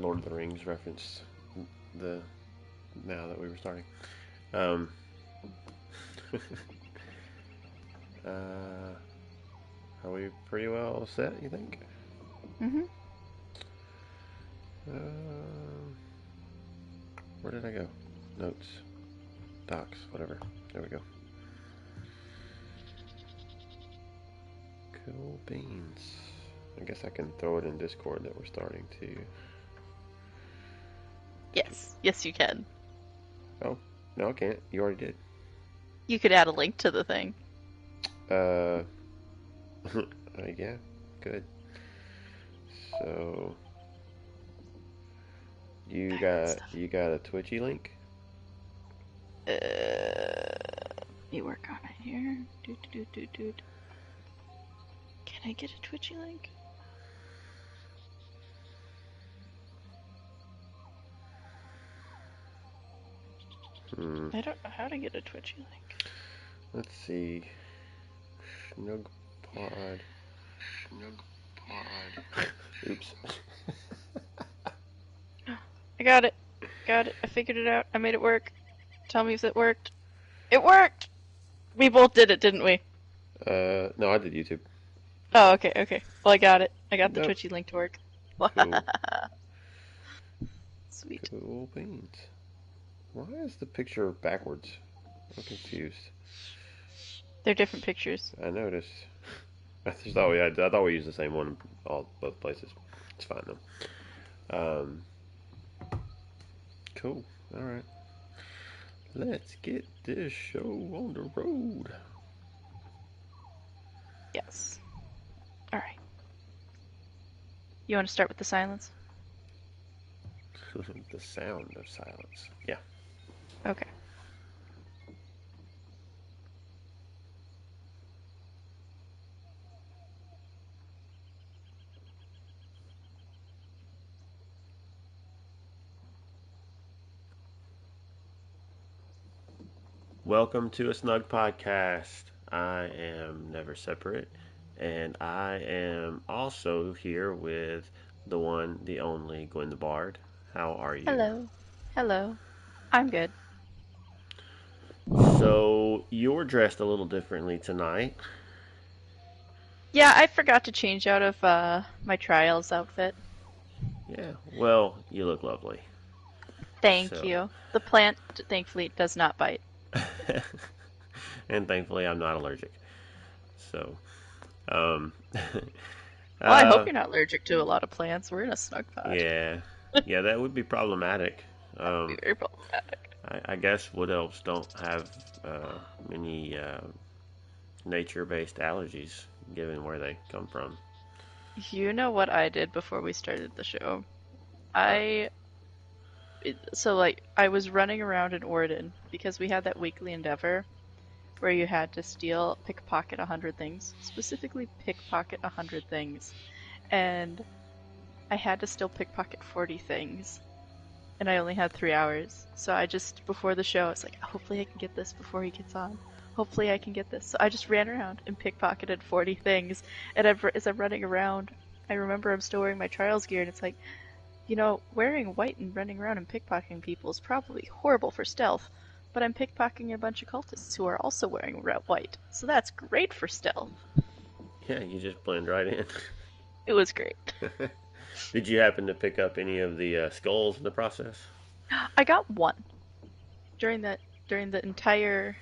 Lord of the Rings reference the now that we were starting. Are we pretty well set, you think? Mm-hmm. Where did I go? Notes. Docs. Whatever. There we go. Cool beans. I guess I can throw it in Discord that we're starting to. Yes. Yes, you can. Oh, no, I can't. You already did. You could add a link to the thing. Yeah, good. So, you got a Twitchy link? You work on it here. Doot. Can I get a Twitchy link? I don't know how to get a Twitchy link. Let's see. Snugpod. Oops. I got it. I figured it out. I made it work. Tell me if it worked. It worked! We both did it, didn't we? No, I did YouTube. Oh, okay. Well, I got it. I got the Twitchy link to work. Cool. Sweet. Cool beans. Why is the picture backwards? I'm confused. They're different pictures. I noticed. I thought we used the same one in both places. It's fine though. Cool. All right. Let's get this show on the road. Yes. All right. You want to start with the silence? The sound of silence. Yeah. Okay. Welcome to A Snugpod Cast. I am Never Separate, and I am also here with the one, the only Gwen the Bard. How are you? Hello. I'm good. So, you're dressed a little differently tonight. Yeah, I forgot to change out of my trials outfit. Yeah, well, you look lovely. Thank So, you. The plant, thankfully, does not bite. and thankfully I'm not allergic. So, um, Well, I hope you're not allergic to a lot of plants. We're in a snug pod. yeah, yeah, that would be problematic. That would be very problematic. I guess wood elves don't have many nature-based allergies, given where they come from. You know what I did before we started the show? Uh, I was running around in Orden because we had that weekly endeavor where you had to pickpocket 100 things. Specifically, pickpocket 100 things. And I had to still pickpocket 40 things. And I only had 3 hours. So before the show, I was like, hopefully I can get this before he gets on. Hopefully I can get this. So I just ran around and pickpocketed 40 things. And as I'm running around, I remember I'm still wearing my trials gear, and it's like, wearing white and running around and pickpocketing people is probably horrible for stealth, but I'm pickpocketing a bunch of cultists who are also wearing white, so that's great for stealth. yeah, you just blend right in. It was great. Did you happen to pick up any of the skulls in the process? I got one during the entire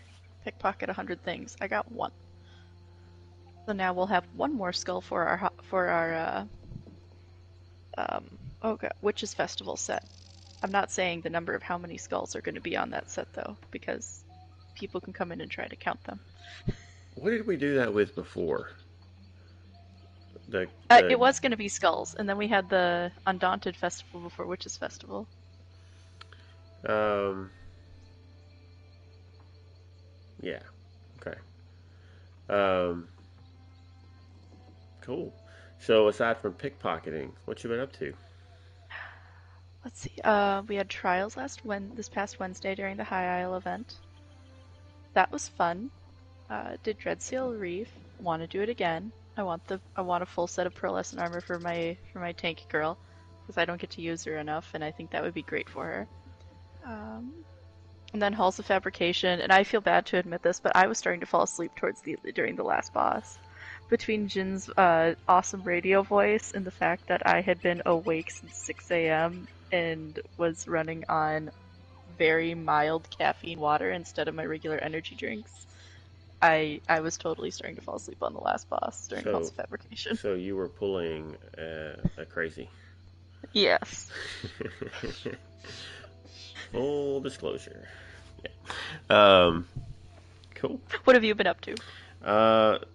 pickpocket 100 things. I got one. So now we'll have one more skull for our Witches Festival set. I'm not saying the number of how many skulls are going to be on that set though, because people can come in and try to count them. What did we do that with before? It was going to be skulls, and then we had the Undaunted Festival before Witches Festival. Yeah. Okay. Cool. So aside from pickpocketing, what you been up to? Let's see. We had trials this past Wednesday during the High Isle event. That was fun. Did Dreadseal Reef. Want to do it again. I want a full set of pearlescent armor for my tank girl because I don't get to use her enough, and I think that would be great for her. Um, and then halls of fabrication, and I feel bad to admit this, but I was starting to fall asleep during the last boss. Between Jin's awesome radio voice and the fact that I had been awake since 6 a.m. and was running on very mild caffeine water instead of my regular energy drinks, I was totally starting to fall asleep on the last boss during Halls So, of Fabrication. so you were pulling a crazy. Yes. Full disclosure. Yeah. Cool. What have you been up to?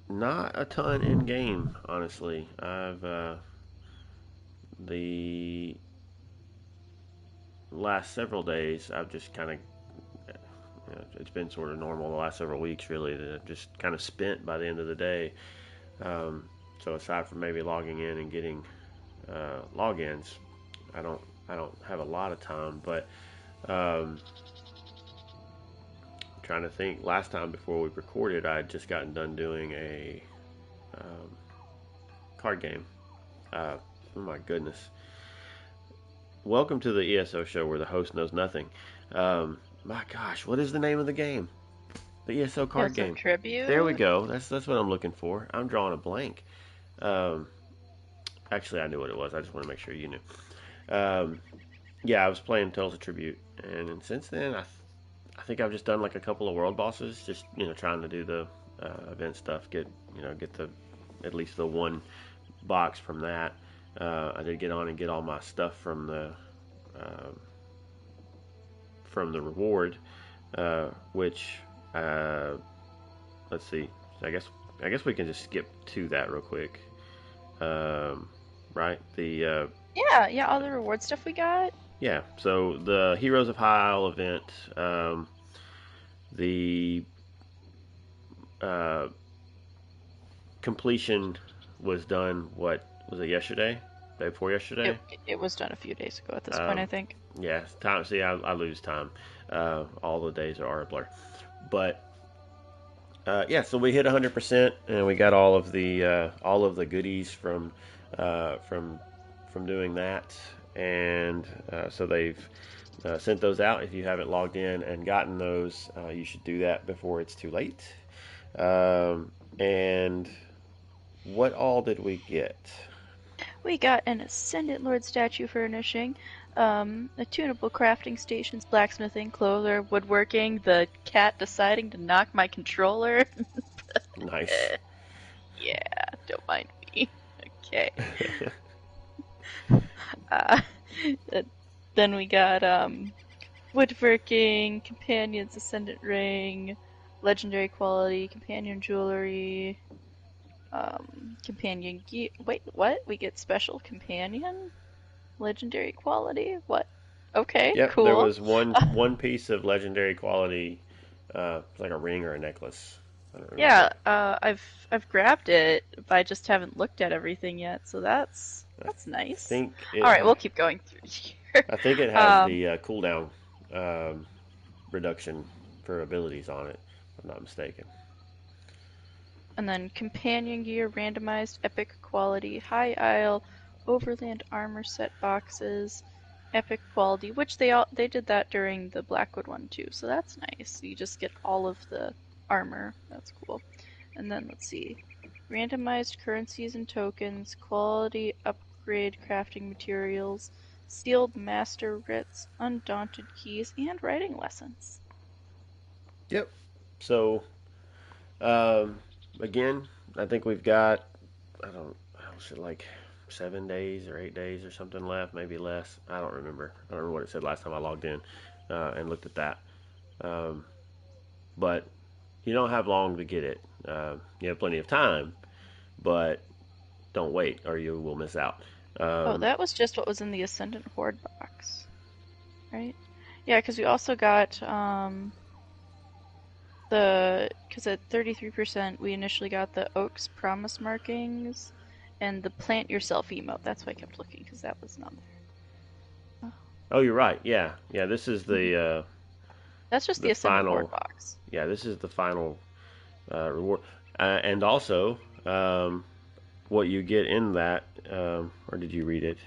Not a ton in game, honestly. I've the last several days, I've just kind of, it's been sort of normal the last several weeks, really, that I've just kind of spent by the end of the day. Um, so aside from maybe logging in and getting logins, I don't, I don't have a lot of time. But um, I'm trying to think. Last time before we recorded, I had just gotten done doing a um, card game. Oh my goodness! Welcome to the ESO show where the host knows nothing. My gosh, what is the name of the game? The ESO card Yes, a game. There we tribute. go. That's what I'm looking for. I'm drawing a blank. Um, Actually, I knew what it was. I just want to make sure you knew. Yeah, I was playing Tales of Tribute, and since then, I think I've just done like a couple of world bosses, just trying to do the event stuff, get the at least the one box from that. I did get on and get all my stuff uh, from the reward, which let's see. I guess we can just skip to that real quick. Right? Yeah, yeah, all the reward stuff we got. Yeah. So the Heroes of High Isle event, the uh, completion was done. What was it yesterday? Day before It, yesterday? it was done a few days ago at this point, I Um, think. yeah. Time. See, I lose time. All the days are a blur. But yeah, so we hit 100%, and we got all of the goodies uh, from from doing that, and so they've sent those out. If you haven't logged in and gotten those, you should do that before it's too late. And what all did we get? We got an Ascendant Lord statue furnishing, attunable crafting stations, blacksmithing, clother, woodworking, the cat deciding to knock my controller. Nice. Yeah, don't mind me. Okay. Uh, then we got woodworking, companions, ascendant ring, legendary quality, companion jewelry, companion gear. Wait, what? We get special companion, legendary quality. What? Okay, Yep, there cool. was one piece of legendary quality, like a ring or a necklace. I don't Yeah, remember. I've grabbed it, but I just haven't looked at everything yet, so I that's nice. think All it right, we'll keep going through here. I think it has Um, the cooldown um, reduction for abilities on it, if I'm not mistaken. and then companion gear, randomized, epic quality, high isle, overland armor set boxes, epic quality, which they did that during the Blackwood one too, so that's nice. You just get all of the armor. That's cool. And then let's see. Randomized currencies and tokens, quality upgrade crafting materials, sealed master writs, undaunted keys, and writing lessons. Yep. So um, again, I think we've got I was it like 7 days or 8 days or something left, maybe less. I don't remember. I don't remember what it said last time I logged in and looked at that. Um, but you don't have long to get it. You have plenty of time, but don't wait or you will miss out. Oh, Um, that was just what was in the Ascendant Horde box, right? Yeah, because we also got because at 33% we initially got the Oak's promise markings and the plant yourself emote. That's why I kept looking because that was not there. oh, you're right. Yeah, yeah. This is Mhm. That's just the the Ascendant Horde final. box. Yeah, this is the final reward. And also, what you get in that, or did you read it?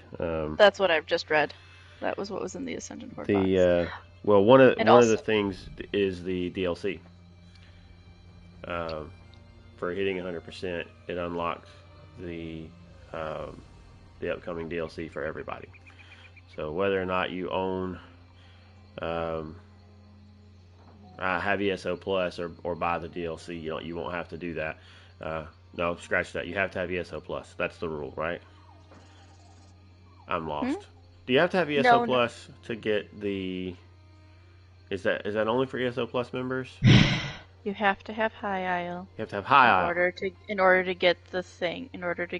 That's what I've just read. That was what was in the Ascension Horde The box. well, And one of the also, things is the DLC. Um, for hitting 100%, it unlocks the um, the upcoming DLC for everybody. So whether or not you own um, have ESO Plus or buy the DLC, you won't have to do that. No, scratch that. You have to have ESO Plus. That's the rule, right? I'm hmm? lost. Do you have to have ESO No, no. Plus to get the? Is that only for ESO Plus members? You have to have High Isle You have to have High Isle. in order to get the thing. In order to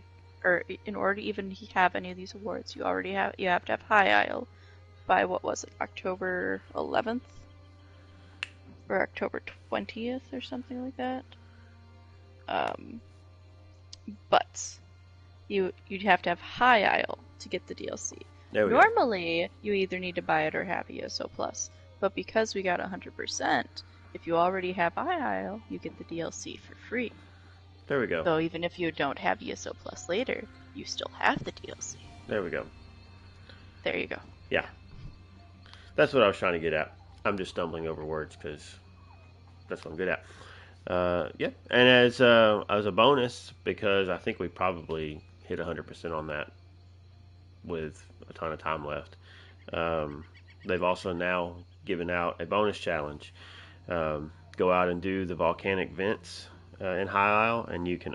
even have any of these awards, you have to have High Isle by what was it, October 11th or October 20th or something like that. Um, but you'd have to have High Isle to get the DLC. There we go. Normally, you either need to buy it or have ESO Plus, but because we got 100%, if you already have High Isle, you get the DLC for free. There we go. So even if you don't have ESO Plus later, you still have the DLC. There we go. There you go. Yeah, that's what I was trying to get at. I'm just stumbling over words because that's what I'm good at. Yeah, and as a bonus, because I think we probably hit 100% on that with a ton of time left. They've also now given out a bonus challenge. Go out and do the volcanic vents in High Isle, and you can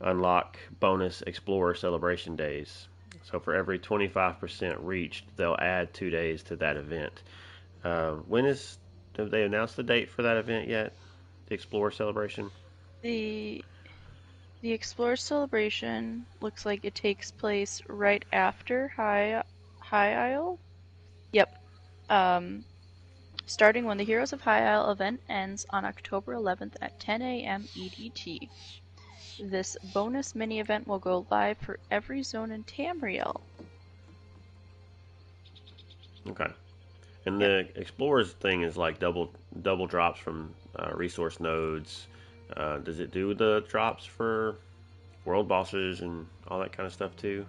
unlock bonus Explorer celebration days. So for every 25% reached, they'll add 2 days to that event. When is Have they announced the date for that event yet? The Explorer celebration. The the Explorer celebration looks like it takes place right after High Isle. Yep. Um, Starting when the Heroes of High Isle event ends on October 11th at 10 a.m. EDT. This bonus mini event will go live for every zone in Tamriel. Okay. And Yep. the Explorers thing is like double drops from resource nodes. Does it do the drops for world bosses and all that kind of stuff too?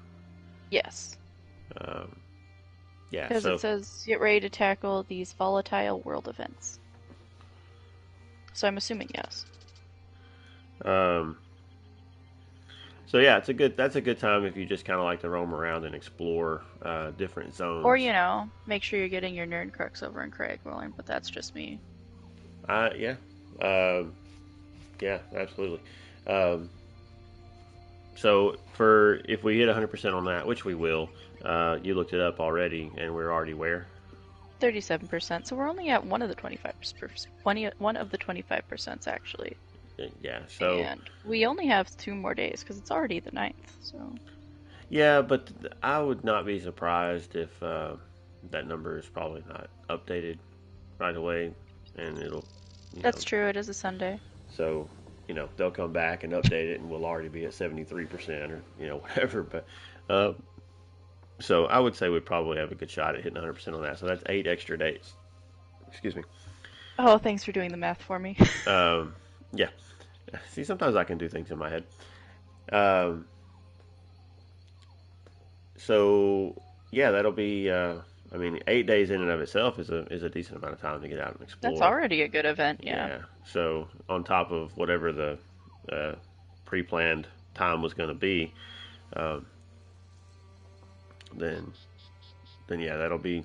Yes. Um, yeah. Because it So says get ready to tackle these volatile world events. So I'm assuming yes. um, so yeah, that's a good time if you just kind of like to roam around and explore different Or, zones. make sure you're getting your nerd crux over in Cragthorn, but that's just me. Yeah. Um, yeah. Absolutely. Um, So for if we hit 100% on that, which we will, you looked it up already, and we're already where? 37%, so we're only at one of the 25%, one of the 25% actually. Yeah. So And we only have 2 more days because it's already the 9th, so. yeah, but I would not be surprised if that number is probably not updated right away, and it'll, you know, That's true, it is a Sunday. so they'll come back and update it, and we'll already be at 73% or whatever. But so I would say we probably have a good shot at hitting 100% on that. So that's 8 extra days. Excuse me. Oh, thanks for doing the math for me. Um, yeah. See, sometimes I can do things in my head. Um, so yeah, that'll be. I mean, 8 days in and of itself is a decent amount of time to get out and That's explore. already a good event, yeah. Yeah. So on top of whatever the uh, pre-planned time was going to be, um, then yeah, that'll be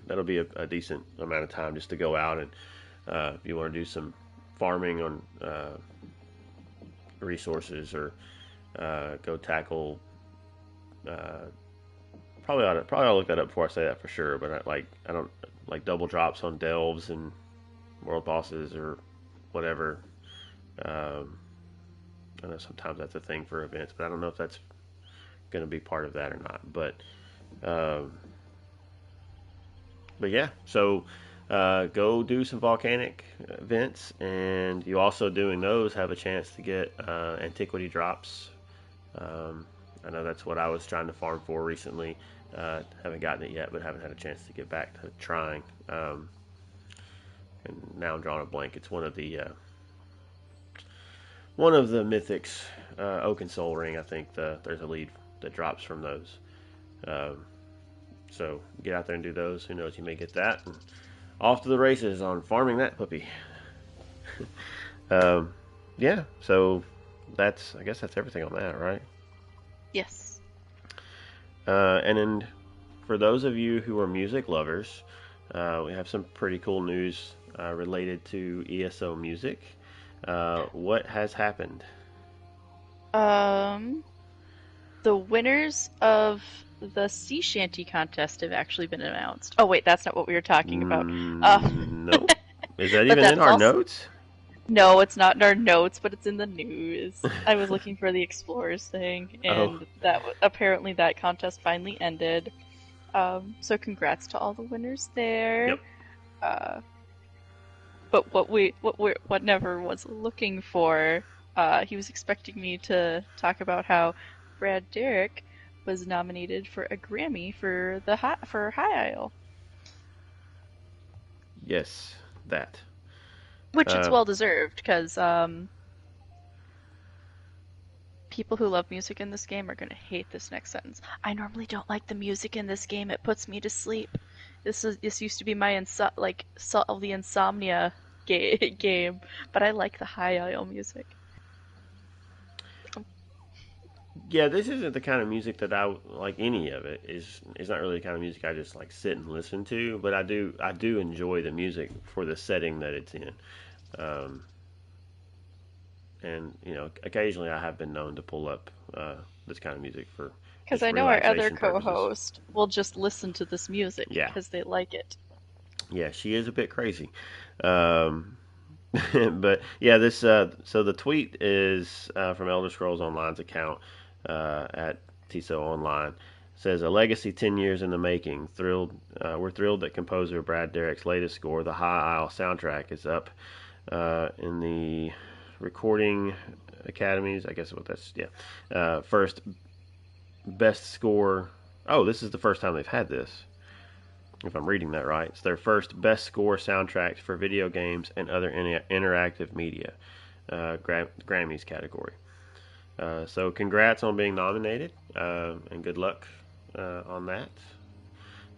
a decent amount of time just to go out and if you want to do some farming on resources or go tackle. Uh, probably ought to look that up before I say that for sure. But I don't like double drops on delves and world bosses or whatever. Um, I know sometimes that's a thing for events, but I don't know if that's going to be part of that or not. Um, but yeah, so go do some volcanic vents, and you also doing those have a chance to get antiquity drops. Um, I know that's what I was trying to farm for recently. Haven't gotten it yet, but haven't had a chance to get back to trying. And now I'm drawing a blank. It's one of the mythics Oak and Soul Ring. I think there's a lead that drops from those. Um, so get out there and do those. Who knows? You may get that. And off to the races on farming that puppy. um, yeah. So I guess that's everything on that, right? Yes. And then for those of you who are music lovers, we have some pretty cool news related to ESO music. What has happened? Um, the winners of the sea shanty contest have actually been announced. Oh wait, that's not what we were talking about. Nope. Is that But even in that's our also notes? no, it's not in our notes, but it's in the news. I was looking for the explorers thing, Oh, and apparently that contest finally ended. So congrats to all the winners there. yep. Uh, but what Never was looking for, he was expecting me to talk about how Brad Derrick was nominated for a Grammy for High Isle, Yes, that. which it's Uh, well deserved because people who love music in this game are gonna hate this next sentence. I normally don't like the music in this game; it puts me to sleep. This used to be my solve the insomnia game, but I like the High Isle music. yeah, this isn't the kind of music that I like. Any of it is not really the kind of music I just like sit and listen to. But I do enjoy the music for the setting that it's in. Um, and occasionally I have been known to pull up this kind of music for Because just I know our other relaxation purposes. co-host will just listen to this music Yeah, because they like it. yeah, she is a bit crazy. Um, but yeah, this so the tweet is from Elder Scrolls Online's account at TISO Online. It says a legacy 10 years in the making. We're thrilled that composer Brad Derrick's latest score, the High Isle soundtrack, is up in the recording academies. I guess what that's yeah. First best score. Oh, this is the first time they've had this. If I'm reading that right, it's their first best score soundtracks for video games and other interactive media, Grammys category. So congrats on being nominated, and good luck on that.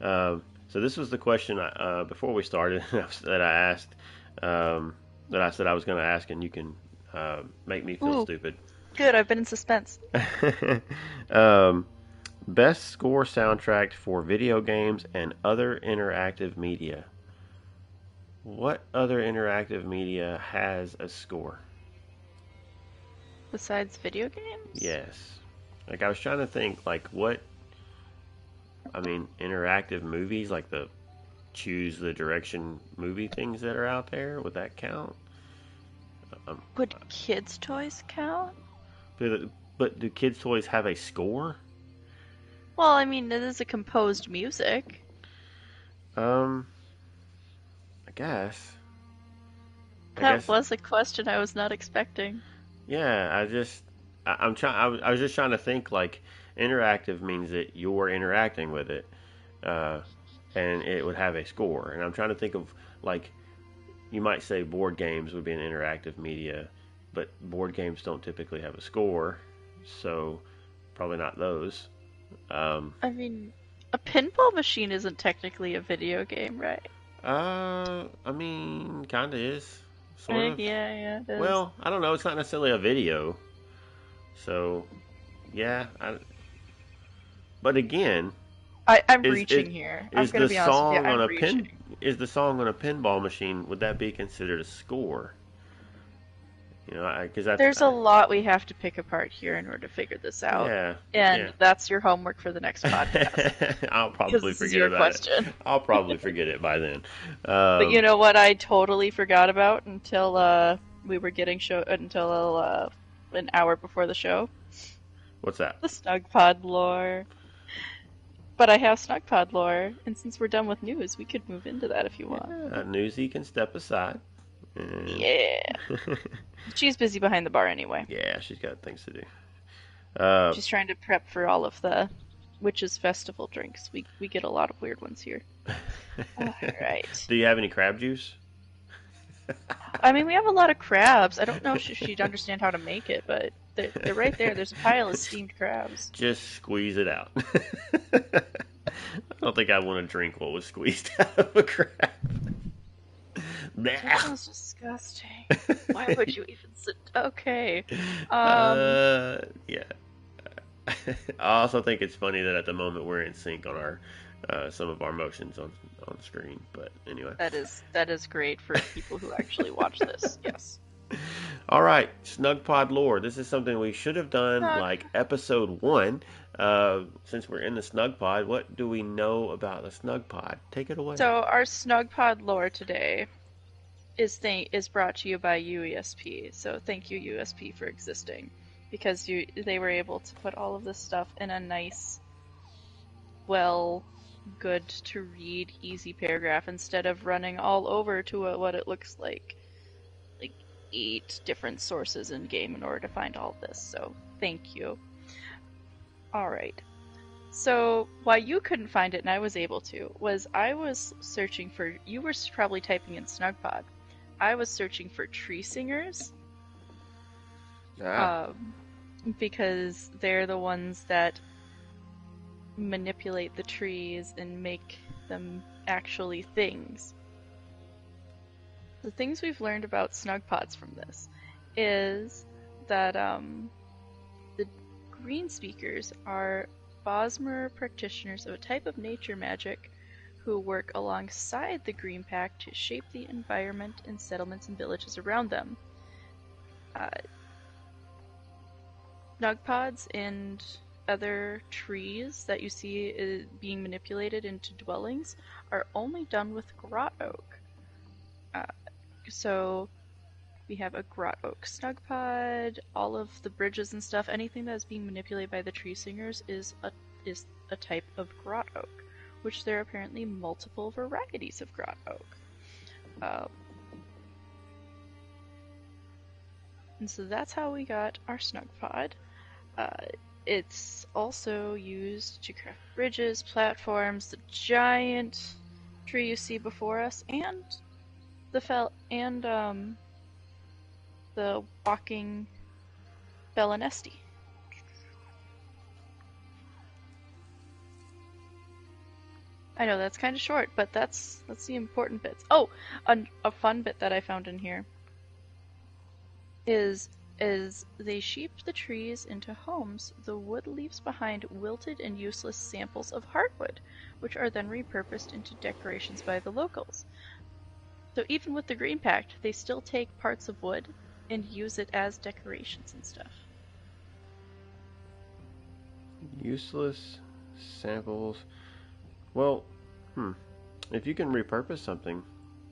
So this was the question before we started that I asked, that I said I was going to ask, and you can make me feel Ooh, stupid. good. I've been in suspense. um, Best score soundtrack for video games and other interactive media. What other interactive media has a score? Besides video games? Yes. Like I was trying to think, like what? I mean, interactive movies, like the choose the direction movie things that are out there. Would that count? Um, Would kids' toys count? but do kids' toys have a score? Well, I mean, it is a composed music. Um, I guess. I That guess. was a question I was not expecting. Yeah. I'm trying. I was just trying to think. Like, interactive means that you're interacting with it, uh, and it would have a score. And I'm trying to think of like you might say board games would be an interactive media, but board games don't typically have a score, so probably not those. Um, I mean, a pinball machine isn't technically a video game, right? I mean, kind of is, sort of. Yeah, yeah, it is. Well, I don't know. It's not necessarily a video, so yeah. But again, I'm is reaching here. I'm is gonna the be honest with you. song on I'm a reaching. is the song on a pinball machine? Would that be considered a score? Because that's There's a lot we have to pick apart here in order to figure this out. yeah, yeah. And that's your homework for the next podcast. I'll Because probably this is forget your about it. question. I'll probably forget it by then. But you know what I totally forgot about until we were getting until an hour before the show? What's that? The Snugpod lore. But I have Snugpod lore, and since we're done with news, we could move into that if you want. Newsy can step aside. And Yeah. She's busy behind the bar anyway. yeah, she's got things to do. She's trying to prep for all of the Witches Festival drinks. We get a lot of weird ones here. Alright. Do you have any crab juice? I mean, we have a lot of crabs. I don't know if she'd understand how to make it, but they're right there. There's a pile of steamed crabs. Just squeeze it out. I don't think I want to drink what was squeezed out of a crab. That sounds disgusting. Why would you even sit? Okay. Yeah. I also think it's funny that at the moment we're in sync on our some of our motions on screen. But anyway. That is great for people who actually watch this. Yes. All right, Snugpod lore. This is something we should have done Snug. like episode 1. Since we're in the Snugpod, what do we know about the Snugpod? Take it away. So our Snugpod lore today is brought to you by UESP. So thank you USP for existing, because they were able to put all of this stuff in a nice, well, good to read, easy paragraph instead of running all over to what it looks like 8 different sources in game in order to find all this. So thank you. All right. So why you couldn't find it and I was able to was I was searching for. You were probably typing in Snugpod. I was searching for tree singers, Ah, um, because they're the ones that manipulate the trees and make them actually things. The things we've learned about Snugpods from this is that the green speakers are Bosmer practitioners of a type of nature magic who work alongside the Green Pack to shape the environment in settlements and villages around them. Uh, Snugpods and other trees that you see being manipulated into dwellings are only done with grot oak. So we have a grot oak Snugpod, all of the bridges and stuff, anything that is being manipulated by the tree singers is a type of grot oak, which there are apparently multiple varieties of grot oak. And so that's how we got our Snugpod. It's also used to craft bridges, platforms, the giant tree you see before us, and the walking Belenesti. I know that's kind of short, but that's the important bits. Oh, a fun bit that I found in here is they sheep the trees into homes, the wood leaves behind wilted and useless samples of hardwood, which are then repurposed into decorations by the locals. So even with the Green Pact, they still take parts of wood and use it as decorations and stuff. useless samples. Well, if you can repurpose something,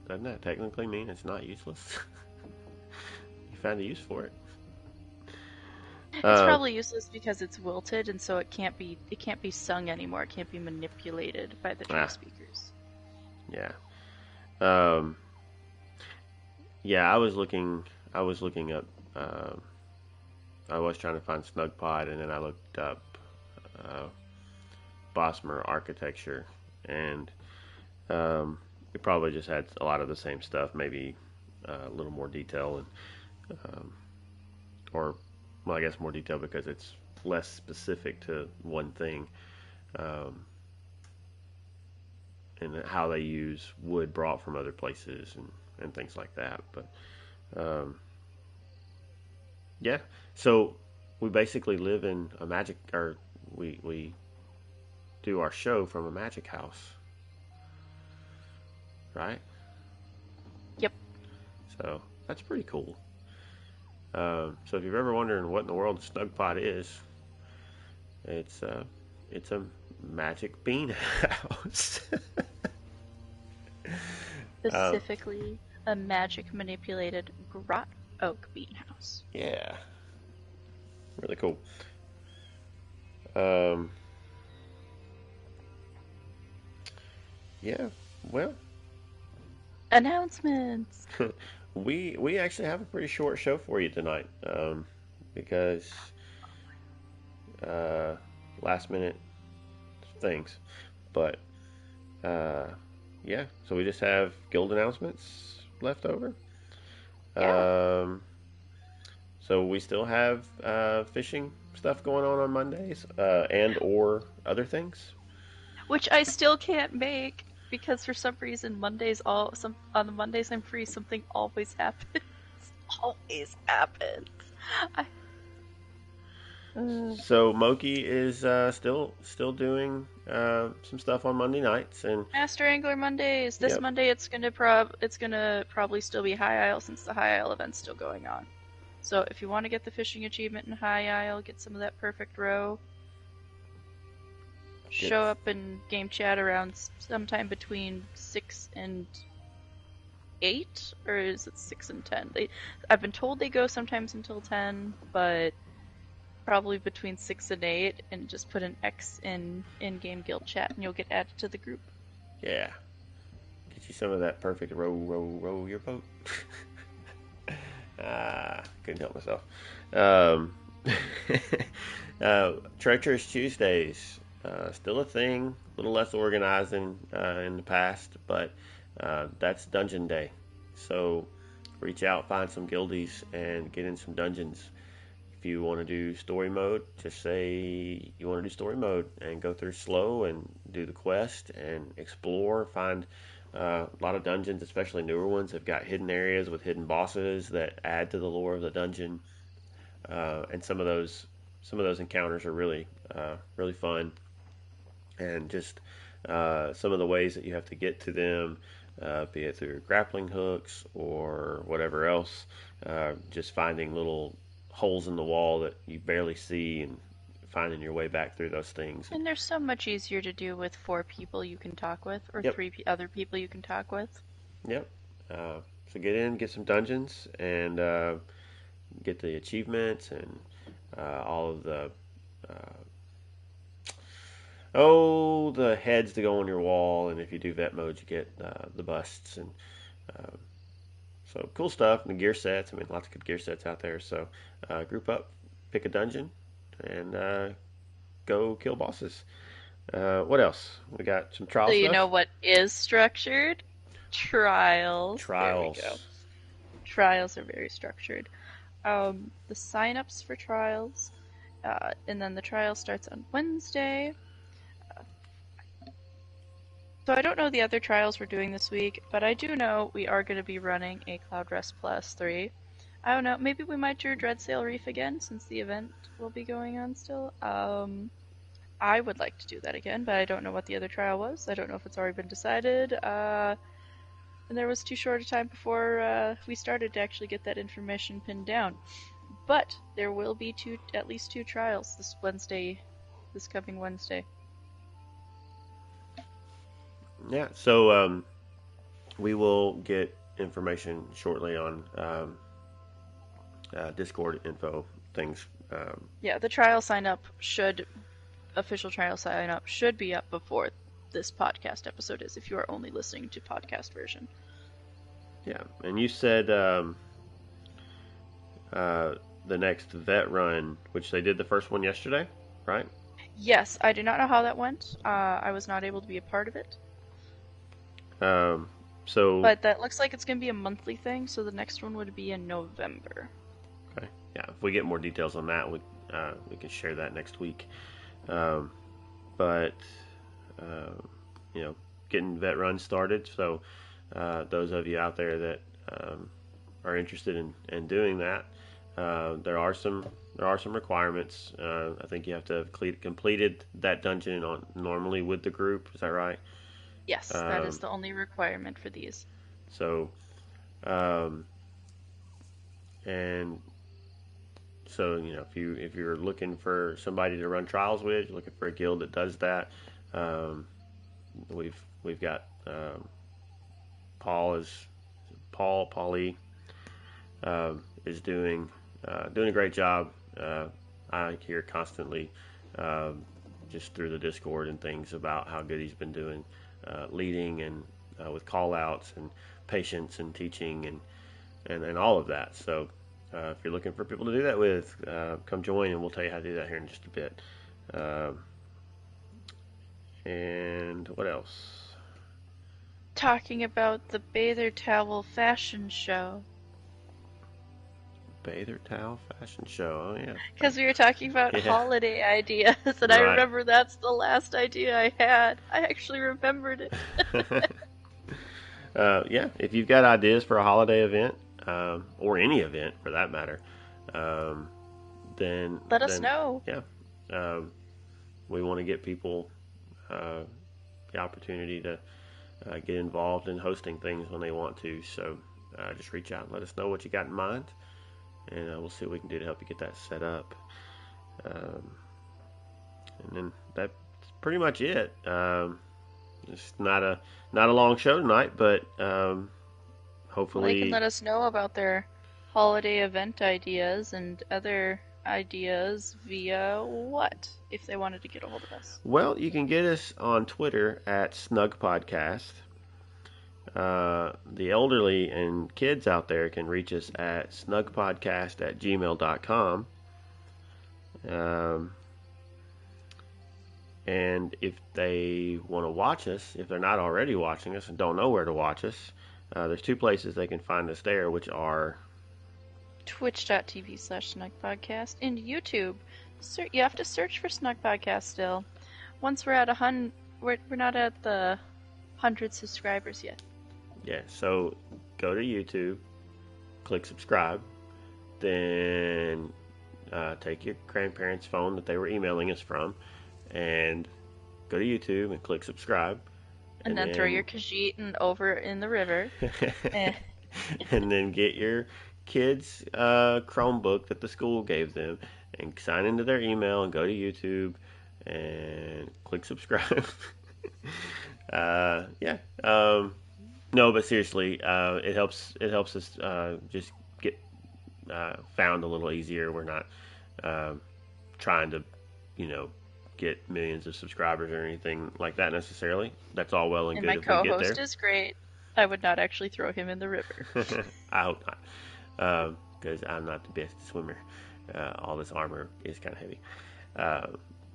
doesn't that technically mean it's not useless? You found a use for it. It's Uh, probably useless because it's wilted, and so it can't be sung anymore. It can't be manipulated by the tree ah, speakers. yeah. Um, yeah. I was looking up. I was trying to find Snugpod, and then I looked up uh, Bosmer architecture, and it probably just had a lot of the same stuff, maybe a little more detail, um, or well, I guess more detail because it's less specific to one thing, um, and how they use wood brought from other places and things like that. But um, yeah, so we basically live in a magic, or we do our show from a magic house, right? Yep. So that's pretty cool. So if you're ever wondering what in the world a Snugpod is, it's it's a magic bean house. uh, Specifically, a magic manipulated grot oak bean house. yeah, really cool. Um, yeah, well, Announcements. we actually have a pretty short show for you tonight, because uh, last minute things, but uh, yeah. So we just have guild announcements left over. Yeah. Um, so we still have fishing stuff going on Mondays, and or other things. Which I still can't make because for some reason Mondays all some on the Mondays I'm free, something always happens. Always happens. I, uh, So Moki is still doing some stuff on Monday nights, and Master Angler Mondays. This yep, Monday it's gonna probably still be High Isle since the High Isle event's still going on. So if you want to get the fishing achievement in High Isle, get some of that perfect row, show gets up in game chat around sometime between 6 and 8, or is it 6 and 10? I've been told they go sometimes until 10, but probably between 6 and 8, and just put an X in game guild chat, and you'll get added to the group. yeah, get you some of that perfect row your boat. Couldn't help myself. Um, Treacherous Tuesdays, still a thing. A little less organized than in the past, but that's Dungeon Day. So reach out, find some guildies, and get in some dungeons. If you want to do story mode, just say you want to do story mode and go through slow and do the quest and explore. Find a lot of dungeons, especially newer ones, have got hidden areas with hidden bosses that add to the lore of the dungeon. And some of those encounters are really fun. And just some of the ways that you have to get to them, be it through grappling hooks or whatever else, just finding little holes in the wall that you barely see and finding your way back through those things. And And they're so much easier to do with 4 people you can talk with, or yep, other people you can talk with. yep. Uh, so get in, get some dungeons, and get the achievements and all of the the heads to go on your wall. And if you do vet mode, you get the busts and uh, so cool stuff. And the gear sets. I mean, lots of good gear sets out there. So group up, pick a dungeon, and go kill bosses. What else? We got some trial So you know stuff. what is structured? Trials. There we go. Trials. Trials are very structured. The sign-ups for trials, and then the trial starts on Wednesday. So I don't know the other trials we're doing this week, but I do know we are going to be running a Cloud Rest Plus 3. I don't know, maybe we might do Dreadsail Reef again since the event will be going on still. I would like to do that again, but I don't know what the other trial was. I don't know if it's already been decided. And there was too short a time before we started to actually get that information pinned down. But there will be at least 2 trials this coming Wednesday. Yeah. So we will get information shortly on Discord info things. Yeah, the official trial sign up should be up before this podcast episode is, if you are only listening to podcast version. Yeah, and you said the next vet run, which they did the first one yesterday, right? Yes, I do not know how that went. I was not able to be a part of it. Um, so But that looks like it's going to be a monthly thing, so the next one would be in November. okay, yeah. If we get more details on that, we can share that next week. Um, but uh, getting vet runs started. So those of you out there that are interested in doing that, there are some requirements. I think you have to have completed that dungeon normally with the group. Is that right? Yes, that is Um, the only requirement for these. so um, and so if you're looking for somebody to run trials with, you're looking for a guild that does that. Um, we've got Paul is Paulie is doing a great job. I hear constantly, um, just through the Discord and things, about how good he's been doing, leading and with call outs and patience and teaching and all of that. So if you're looking for people to do that with, come join and we'll tell you how to do that here in just a bit. Um, and what else? Talking about the Bather Towel fashion show. Bather Towel Fashion Show. Oh yeah. Because we were talking about Yeah. holiday ideas, and I Right. remember that's the last idea I had. I actually remembered it. Yeah. If you've got ideas for a holiday event, or any event for that matter, um, then Let us then know. yeah, um, we want to get people uh, the opportunity to get involved in hosting things when they want to. So just reach out and let us know what you got in mind, and we'll see what we can do to help you get that set up. Um, and then that's pretty much it. It's not a long show tonight, but Well, they can hopefully, let us know about their holiday event ideas and other ideas via what, if they wanted to get a hold of us. well, you can get us on Twitter at Snugpod Cast. The elderly and kids out there can reach us at snugpodcast@gmail.com. Um, and if they want to watch us, if they're not already watching us and don't know where to watch us, there's two places they can find us there, which are Twitch.tv/SnugPodcast and YouTube. You have to search for Snug Podcast still. Once we're at we're not at the 100 subscribers yet. yeah. So go to YouTube, click subscribe, then take your grandparents' phone that they were emailing us from, and go to YouTube and click subscribe, And then throw your Khajiit over in the river. Eh. and then get your kids' Chromebook that the school gave them and sign into their email and go to YouTube and click subscribe. Yeah. No, but seriously, it helps us just get found a little easier. We're not trying to, you know, get millions of subscribers or anything like that necessarily. That's all well and And good my if we get co-host there. is great. I would not actually throw him in the river. I hope not, because I'm not the best swimmer. All this armor is kind of heavy, uh,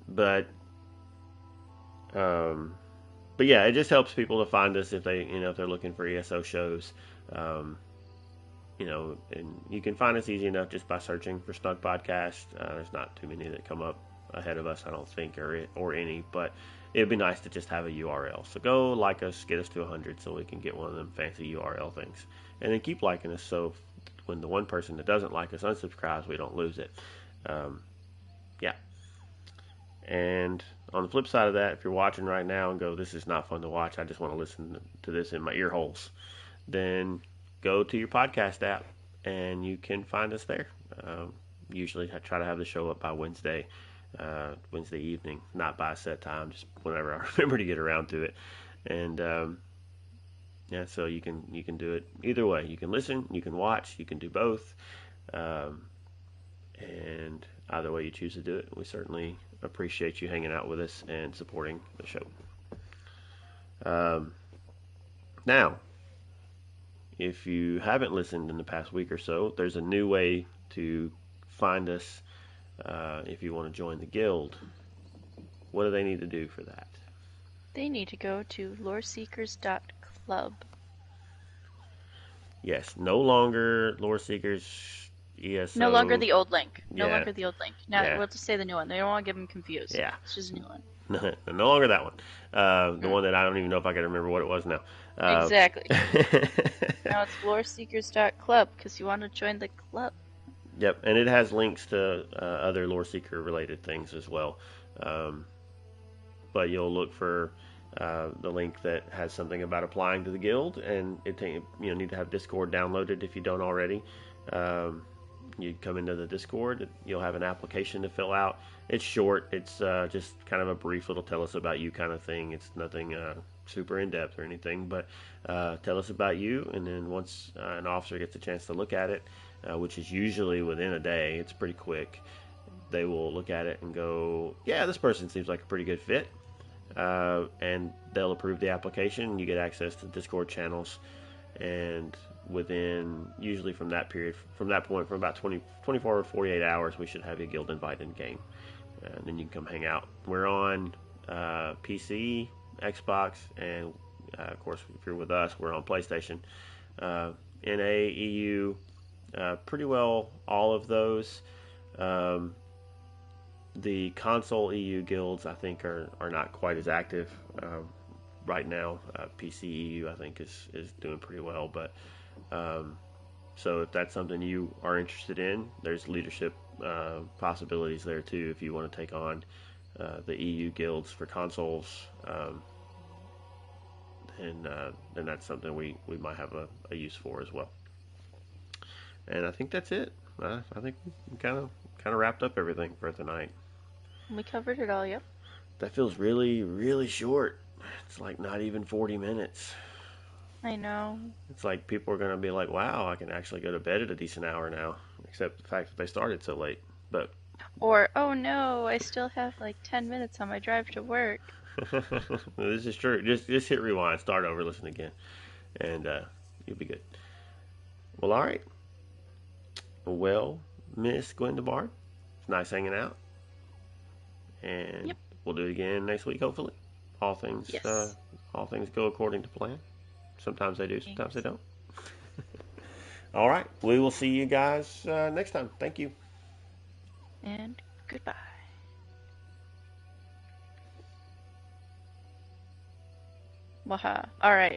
but um, but yeah, it just helps people to find us if they, if they're looking for ESO shows. Um, and you can find us easy enough just by searching for Snug Podcast. There's not too many that come up ahead of us, I don't think, or any, but it'd be nice to just have a URL. So go like us, get us to 100 so we can get one of them fancy URL things. And then keep liking us so when the one person that doesn't like us unsubscribes, we don't lose it. Um, yeah. And on the flip side of that, if you're watching right now and go, this is not fun to watch, I just want to listen to this in my ear holes, then go to your podcast app and you can find us there. Usually I try to have the show up by Wednesday evening, not by a set time, just whenever I remember to get around to it. And yeah, so you can do it either way. You can listen, you can watch, you can do both, um, and either way you choose to do it, we certainly appreciate you hanging out with us and supporting the show. Um, Now, if you haven't listened in the past week or so, there's a new way to find us if you want to join the guild. What do they need to do for that? They need to go to loreseekers.club. Yes, no longer Lore Seekers ESO. No longer the old link. No Yeah, longer the old link. Now yeah, we'll just say the new one. They don't want to get them confused. yeah. It's just a new one. No longer that one. The one that I don't even know if I can remember what it was now. Exactly. Now it's loreseekers.club because you want to join the club. Yep, and it has links to other Lore Seeker related things as well. But you'll look for the link that has something about applying to the guild, and you need to have Discord downloaded if you don't already. You come into the Discord, you'll have an application to fill out. It's short. It's just kind of a brief little tell us about you kind of thing. It's nothing super in depth or anything, but tell us about you. And then once an officer gets a chance to look at it, which is usually within a day, it's pretty quick. They will look at it and go, "Yeah, this person seems like a pretty good fit," and they'll approve the application. You get access to Discord channels, and within usually from that point, from about 24 or 48 hours, we should have your guild invite in game, and then you can come hang out. We're on PC, Xbox, and of course, if you're with us, we're on PlayStation. NA, EU, pretty well all of those. Um, the console EU guilds, I think, are not quite as active right now. PC EU, I think, is doing pretty well. But so if that's something you are interested in, there's leadership possibilities there too. If you want to take on the EU guilds for consoles, then that's something we might have a use for as well. And I think that's it. I think we kind of wrapped up everything for tonight. We covered it all, yep. That feels really really short. It's like not even 40 minutes. I know. It's like people are gonna be like, "Wow, I can actually go to bed at a decent hour now." Except the fact that they started so late. But Or, oh no, I still have like 10 minutes on my drive to work. this is true. Just hit rewind, start over, listen again, and you'll be good. Well, all right. Well, Miss Gwendolyn, it's nice hanging out, and Yep. we'll do it again next week, hopefully. All things uh, Yes. all things go according to plan. Sometimes they do, sometimes they Thanks. don't. All right, we will see you guys next time. Thank you. And goodbye. Waha. Alright.